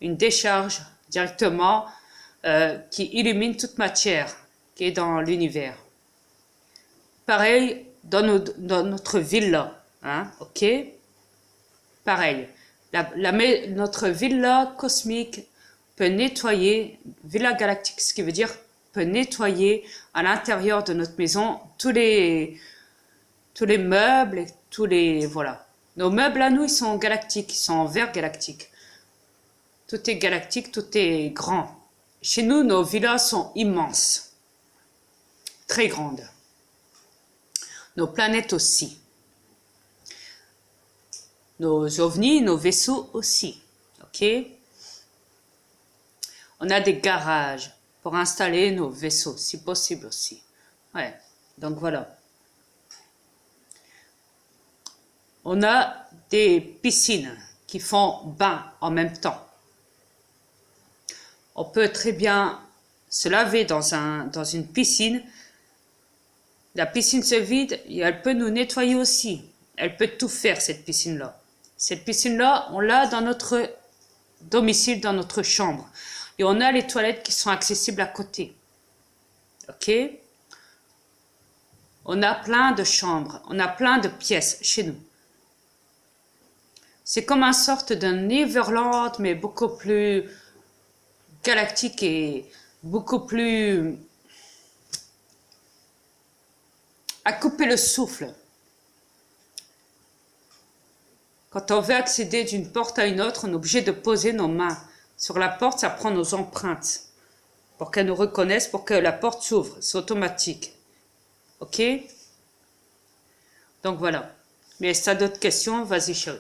une décharge directement qui illumine toute matière qui est dans l'univers. Pareil dans notre villa, hein, ok? Pareil, notre villa cosmique peut nettoyer, villa galactique, ce qui veut dire peut nettoyer à l'intérieur de notre maison tous les meubles et tous les, voilà. Nos meubles à nous, ils sont galactiques, ils sont en verre galactique. Tout est galactique, tout est grand. Chez nous, nos villas sont immenses, très grandes. Nos planètes aussi. Nos ovnis, nos vaisseaux aussi. Ok? On a des garages pour installer nos vaisseaux, si possible aussi. Ouais, donc voilà. On a des piscines qui font bain en même temps. On peut très bien se laver dans une piscine. La piscine se vide et elle peut nous nettoyer aussi. Elle peut tout faire, cette piscine-là. Cette piscine-là, on l'a dans notre domicile, dans notre chambre. Et on a les toilettes qui sont accessibles à côté. Ok? On a plein de chambres, on a plein de pièces chez nous. C'est comme une sorte d'un Neverland, mais beaucoup plus galactique et beaucoup plus à couper le souffle. Quand on veut accéder d'une porte à une autre, on est obligé de poser nos mains sur la porte, ça prend nos empreintes pour qu'elle nous reconnaisse, pour que la porte s'ouvre. C'est automatique. Ok? Donc voilà. Mais si tu as d'autres questions, vas-y, chérie.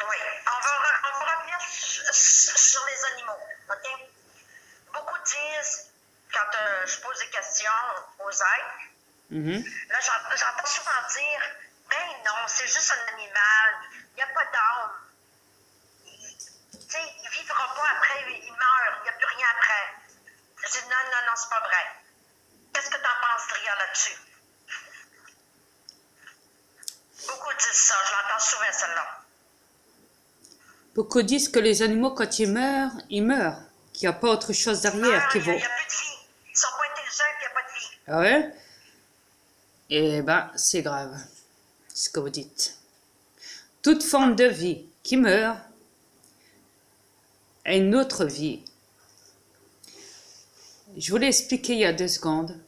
Oui, on va revenir sur les animaux. Ok? Beaucoup disent, quand je pose des questions aux êtres, là j'entends souvent dire, ben non, c'est juste un animal, il n'y a pas d'âme. Tu sais, il ne vivra pas après, il meurt, il n'y a plus rien après. Je dis non, c'est pas vrai. Qu'est-ce que tu en penses, Dria, là-dessus? Beaucoup disent ça, je l'entends souvent celle-là. Beaucoup disent que les animaux, quand ils meurent, qu'il n'y a pas autre chose derrière. Il n'y a plus de vie. Ils ne sont pas intelligents, il n'y a pas de vie. Ah ouais? Eh ben, c'est grave, ce que vous dites. Toute forme de vie qui meurt a une autre vie. Je voulais expliquer il y a 2 secondes,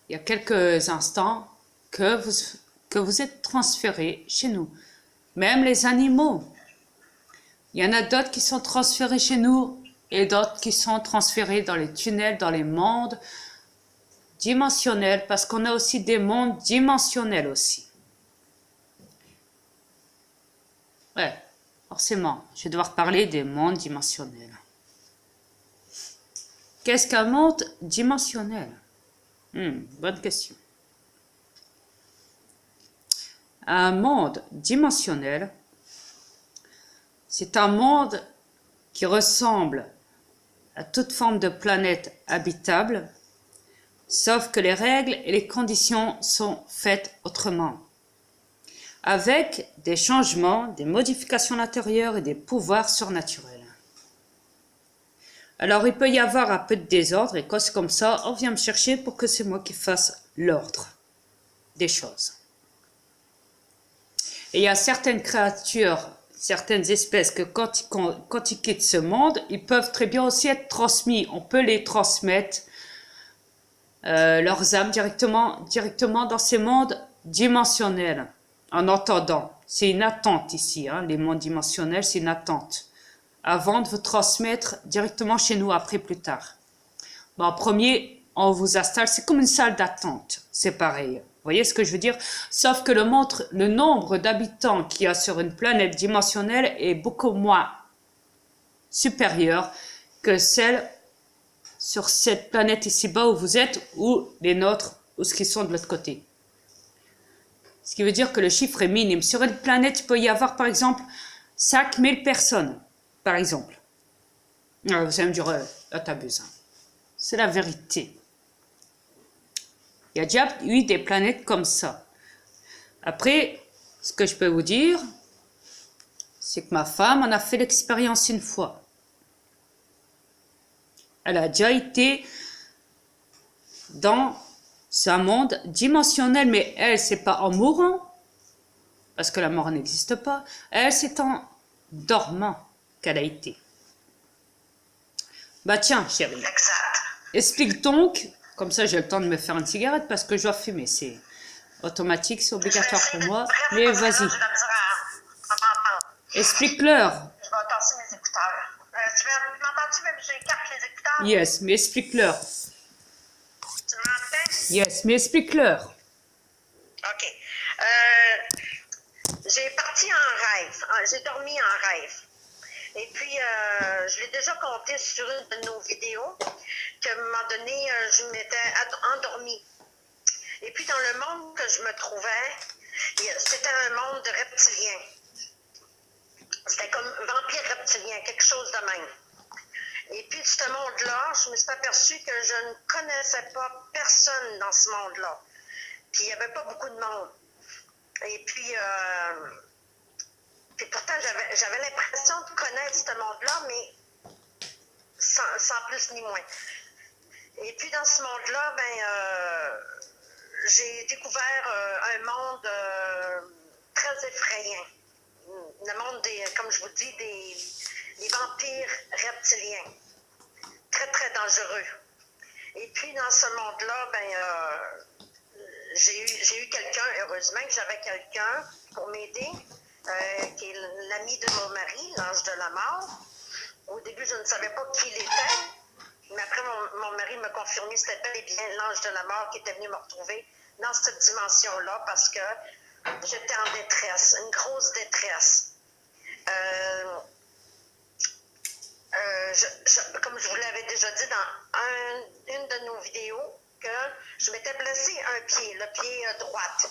il y a quelques instants, que vous êtes transférés chez nous. Même les animaux. Il y en a d'autres qui sont transférés chez nous et d'autres qui sont transférés dans les tunnels, dans les mondes dimensionnels, parce qu'on a aussi des mondes dimensionnels aussi. Ouais, forcément, je vais devoir parler des mondes dimensionnels. Qu'est-ce qu'un monde dimensionnel? Bonne question. Un monde dimensionnel, c'est un monde qui ressemble à toute forme de planète habitable, sauf que les règles et les conditions sont faites autrement, avec des changements, des modifications à l'intérieur et des pouvoirs surnaturels. Alors il peut y avoir un peu de désordre et quand c'est comme ça, on vient me chercher pour que c'est moi qui fasse l'ordre des choses. Et il y a certaines créatures, certaines espèces que quand ils quittent ce monde, ils peuvent très bien aussi être transmis. On peut les transmettre, leurs âmes directement dans ces mondes dimensionnels, en entendant. C'est une attente ici, hein, les mondes dimensionnels, c'est une attente. Avant de vous transmettre directement chez nous, après, plus tard. Bon, en premier, on vous installe, c'est comme une salle d'attente, c'est pareil. Vous voyez ce que je veux dire? Sauf que le nombre d'habitants qu'il y a sur une planète dimensionnelle est beaucoup moins supérieur que celle sur cette planète ici-bas où vous êtes, ou les nôtres, ou ceux qui sont de l'autre côté. Ce qui veut dire que le chiffre est minime. Sur une planète, il peut y avoir, par exemple, 5000 personnes, par exemple. Alors, vous allez me dire, là, t'abuses. C'est la vérité. Il y a déjà eu des planètes comme ça. Après, ce que je peux vous dire, C'est que ma femme en a fait l'expérience une fois. Elle a déjà été dans un monde dimensionnel, mais elle, c'est pas en mourant, parce que la mort n'existe pas. Elle, c'est en dormant qu'elle a été. Bah tiens, chérie. Exact. Explique donc, comme ça j'ai le temps de me faire une cigarette parce que je dois fumer. C'est automatique, c'est obligatoire pour moi. Mais vas-y. Explique-leur. Je vais tasser mes écouteurs. Tu m'entends-tu même si j'écarte les écouteurs? Yes, mais explique-leur. Tu m'entends? Yes, mais explique-leur. OK. J'ai parti en rêve. J'ai dormi en rêve. Et puis, je l'ai déjà compté sur une de nos vidéos, qu'à un moment donné, je m'étais endormie. Et puis, dans le monde que je me trouvais, c'était un monde de reptiliens. C'était comme vampire reptilien, quelque chose de même. Et puis, ce monde-là, je me suis aperçue que je ne connaissais pas personne dans ce monde-là. Puis, il n'y avait pas beaucoup de monde. Et puis pourtant, j'avais l'impression de connaître ce monde-là, mais sans plus ni moins. Et puis, dans ce monde-là, j'ai découvert un monde très effrayant. Le monde comme je vous dis, des vampires reptiliens. Très, très dangereux. Et puis, dans ce monde-là, j'ai eu quelqu'un, heureusement que j'avais quelqu'un pour m'aider, qui est l'ami de mon mari, l'ange de la mort. Au début, je ne savais pas qui il était, mais après, mon mari m'a confirmé que c'était bel et bien l'ange de la mort qui était venu me retrouver dans cette dimension-là parce que j'étais en détresse, une grosse détresse. Comme je vous l'avais déjà dit dans une de nos vidéos, que je m'étais blessée un pied, le pied droite.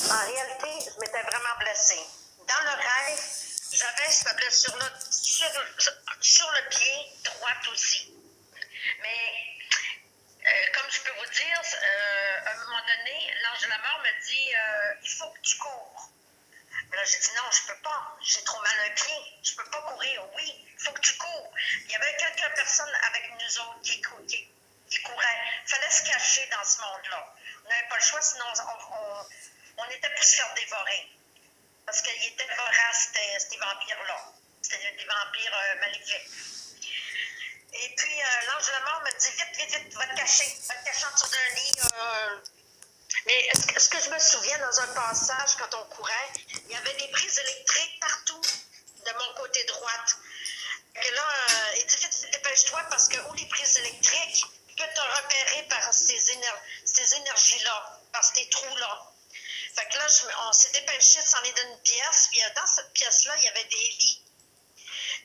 En réalité, je m'étais vraiment blessée. Dans le rêve, j'avais cette blessure-là sur le pied droit aussi. Mais, comme je peux vous dire, à un moment donné, l'ange de la mort me dit il faut que tu cours. Là, j'ai dit non, je peux pas. J'ai trop mal un pied. Je peux pas courir. Oui, il faut que tu cours. Il y avait quelques personnes avec nous autres qui couraient. Il fallait se cacher dans ce monde-là. On n'avait pas le choix, sinon on était pour se faire dévorer. Parce qu'ils étaient voraces, ces vampires-là. C'était des vampires maléfiques. Et puis, l'ange de la mort me dit vite, va te cacher. Va te cacher en dessous d'un lit. Mais ce que je me souviens, dans un passage, quand on courait, il y avait des prises électriques partout de mon côté droite. Et là, il dit vite, dépêche-toi parce que où les prises électriques, il peut te repérer par ces énergies-là, par ces trous-là. Fait que là, on s'est dépêché de s'en aller d'une pièce, puis dans cette pièce-là, il y avait des lits.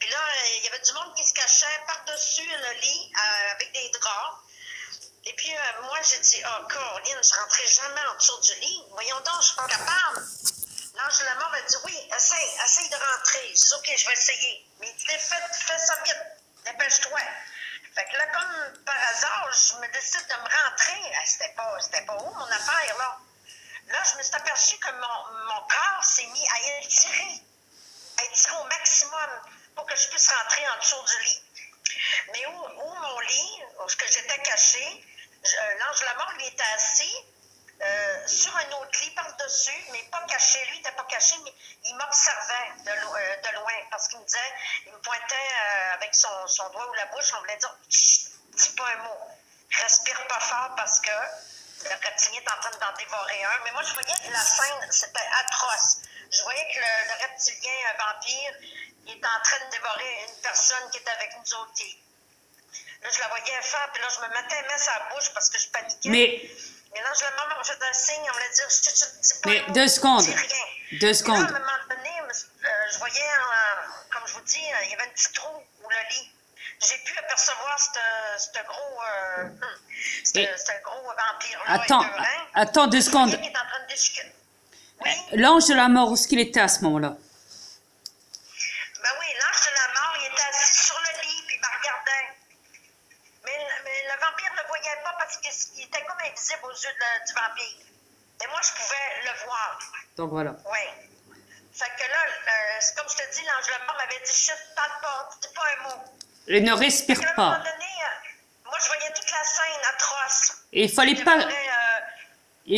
Puis là, il y avait du monde qui se cachait par-dessus le lit avec des draps. Et puis, moi, j'ai dit, oh, Caroline, je ne rentrerai jamais en dessous du lit. Voyons donc, je ne suis pas capable. L'ange de la mort m'a dit, oui, essaye de rentrer. Je dis, OK, je vais essayer. Mais il dit, fais ça vite, dépêche-toi. Fait que là, comme par hasard, je me décide de me rentrer. C'était pas où, mon affaire, là? Là, je me suis aperçue que mon corps s'est mis à étirer au maximum pour que je puisse rentrer en dessous du lit. Mais où mon lit, où j'étais cachée, l'ange de la mort, lui, était assis sur un autre lit par-dessus, mais pas caché. Lui, il n'était pas caché, mais il m'observait de loin parce qu'il me disait, il me pointait avec son doigt ou la bouche, on voulait dire, chut, dis pas un mot, respire pas fort parce que le reptilien est en train d'en dévorer un. Mais moi, je voyais que la scène, c'était atroce. Je voyais que le reptilien, un vampire, il était en train de dévorer une personne qui était avec nous autres. Là, je la voyais faire, puis là, je me mettais à mettre sa bouche parce que je paniquais. Mais là, je la maman faisait un signe, on me dit, je te dis pas. Mais 2 secondes. Rien. 2 secondes. Là, à un moment donné, je voyais, comme je vous dis, il y avait un petit trou où le lit. J'ai pu apercevoir ce gros vampire-là. Attends 2 secondes. Qui est en train de discuter. Oui? L'ange de la mort, où est-ce qu'il était à ce moment-là? Ben oui, l'ange de la mort, il était assis sur le lit, puis il me regardait. Mais le vampire ne le voyait pas parce qu'il était comme invisible aux yeux du vampire. Et moi, je pouvais le voir. Donc voilà. Oui. Fait que là, c'est comme je te dis, l'ange de mort m'avait dit chut, parle pas, dis pas un mot. Et ne Fait que respire là, à un pas. moment donné, moi, je voyais toute la scène atroce. Et il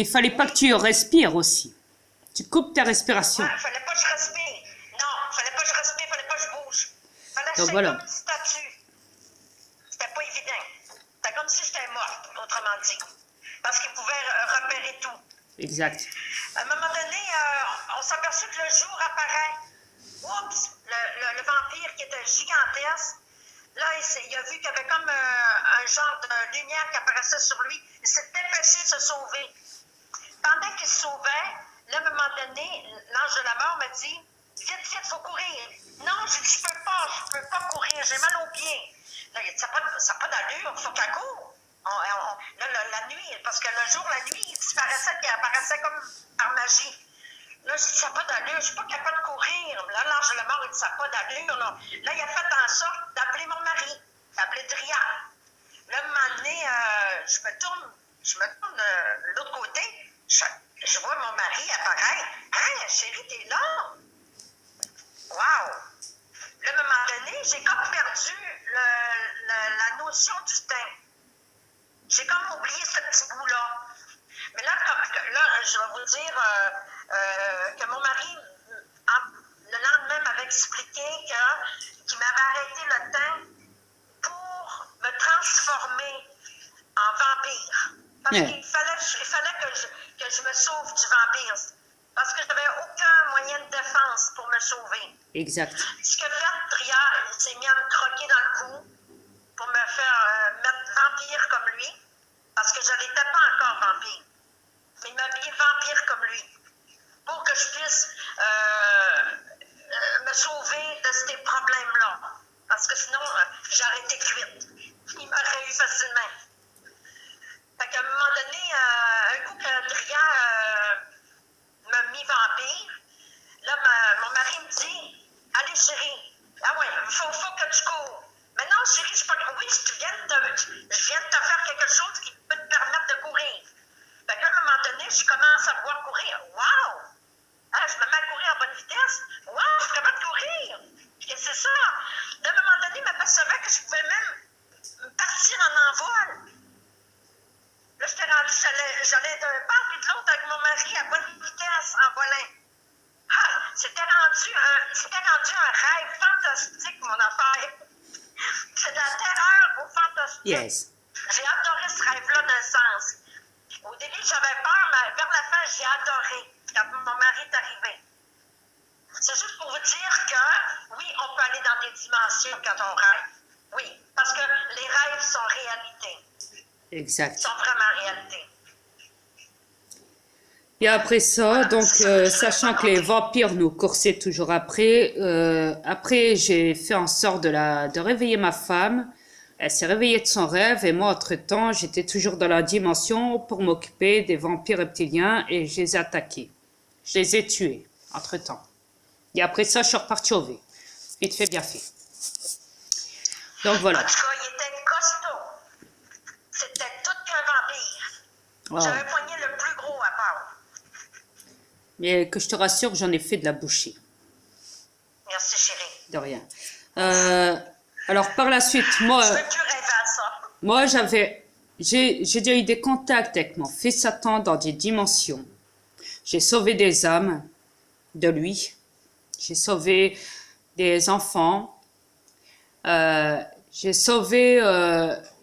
fallait pas que tu respires aussi. Tu coupes ta respiration. Ouais, fallait pas que je respire. Non, fallait pas que je respire, fallait pas que je bouge. Fallait que Donc j'étais voilà. comme une statue. C'était pas évident. C'était comme si j'étais morte, autrement dit. Parce qu'ils pouvaient repérer tout. Exact. À un moment donné, on s'aperçut que le jour apparaît. Oups! Le vampire qui était gigantesque. Là, il a vu qu'il y avait comme un genre de lumière qui apparaissait sur lui. Il s'est dépêché de se sauver. Pendant qu'il se sauvait, là, à un moment donné, l'ange de la mort m'a dit vite, vite, il faut courir. Non, j'ai dit, je peux pas courir, j'ai mal aux pieds. Là, il a dit, ça n'a pas d'allure, il faut qu'elle court. Là, la nuit, parce que le jour, la nuit, il disparaissait, puis il apparaissait comme par magie. Là, j'ai dit, ça n'a pas d'allure, je ne suis pas capable de courir. Là, l'ange de la mort, il dit, ça n'a pas d'allure. Là, il a fait en sorte d'appeler mon mari, d'appeler Dria. Là, à un moment donné, je me tourne de l'autre côté, je vois mon mari apparaître. Hein, chérie, t'es là? Wow! Là, à un moment donné, j'ai comme perdu la notion du temps. J'ai comme oublié ce petit bout-là. Mais là, je vais vous dire que mon mari, le lendemain, m'avait expliqué qu'il m'avait arrêté le temps pour me transformer en vampire. Parce qu'il fallait que je me sauve du vampire. Parce que je n'avais aucun moyen de défense pour me sauver. Exact. Ce que fait Dria, il s'est mis à me croquer dans le cou pour me faire mettre vampire comme lui. Parce que je n'étais pas encore vampire. Mais il m'a mis vampire comme lui. Pour que je puisse me sauver de ces problèmes-là. Parce que sinon, j'aurais été cuite. Il m'aurait eu facilement. Fait qu'à un moment donné, un coup que Dria m'a mis vampire, là, mon mari me dit allez, chérie, ah ouais, il faut que tu cours. Mais non, chérie, je suis pas. Oui, je viens de te faire quelque chose qui peut te permettre de courir. Fait qu'à un moment donné, je commence à pouvoir courir. Wow! Ah, je me mets à courir à bonne vitesse. Wow, je suis capable de courir. Et c'est ça. À un moment donné, je m'apercevais que je pouvais même partir en envol. Là, j'étais rendu, j'allais d'un part puis de l'autre avec mon mari à bonne vitesse en volant. Ah, c'était rendu un rêve fantastique, mon affaire. C'est de la terreur au fantastique. Yes. J'ai adoré ce rêve-là d'un sens. Au début, j'avais peur, mais vers la fin, j'ai adoré quand mon mari est arrivé. C'est juste pour vous dire que, oui, on peut aller dans des dimensions quand on rêve. Oui, parce que les rêves sont réalité. Exact. Ils sont vraiment réalité. Et après ça, donc, sachant que les vampires nous coursaient toujours après, j'ai fait en sorte de réveiller ma femme. Elle s'est réveillée de son rêve et moi, entre-temps, j'étais toujours dans la dimension pour m'occuper des vampires reptiliens et je les ai attaqués. Je les ai tués, entre-temps. Et après ça, je suis reparti au V. Vite fait, bien fait. Donc voilà. En tout cas, il était costaud. C'était tout qu'un vampire. Wow. J'avais poigné le plus gros à part. Mais que je te rassure, j'en ai fait de la bouchée. Merci, chérie. De rien. Alors, par la suite, moi... Je veux plus rêver à ça. Moi, j'ai déjà eu des contacts avec mon fils Satan dans des dimensions. J'ai sauvé des âmes de lui. J'ai sauvé des enfants. J'ai sauvé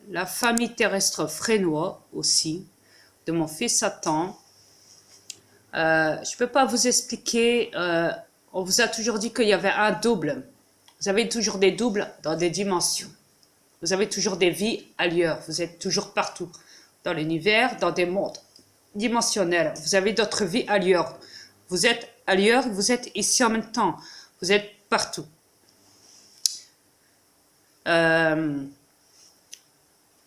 la famille terrestre frénois aussi, de mon fils Satan. Je ne peux pas vous expliquer. On vous a toujours dit qu'il y avait un double. Vous avez toujours des doubles dans des dimensions. Vous avez toujours des vies ailleurs. Vous êtes toujours partout. Dans l'univers, dans des mondes dimensionnels. Vous avez d'autres vies ailleurs. Vous êtes ailleurs, vous êtes ici en même temps. Vous êtes partout.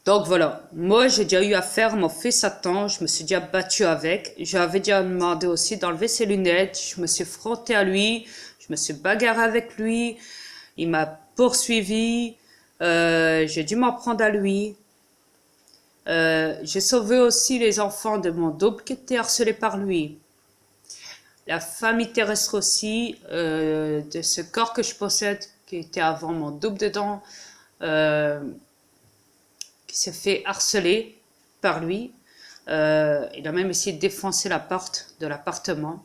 Donc voilà. Moi, j'ai déjà eu affaire à mon fils Satan. Je me suis déjà battu avec. J'avais déjà demandé aussi d'enlever ses lunettes. Je me suis frotté à lui. Je me suis bagarré avec lui. Il m'a poursuivi. J'ai dû m'en prendre à lui. J'ai sauvé aussi les enfants de mon double qui étaient harcelés par lui. la famille terrestre aussi, de ce corps que je possède, qui était avant mon double dedans, qui s'est fait harceler par lui. Il a même essayé de défoncer la porte de l'appartement,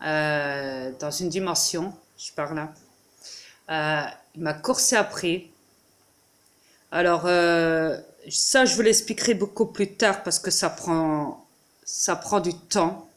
dans une dimension, je parle là. Il m'a coursé après. Alors, ça, je vous l'expliquerai beaucoup plus tard parce que ça prend du temps.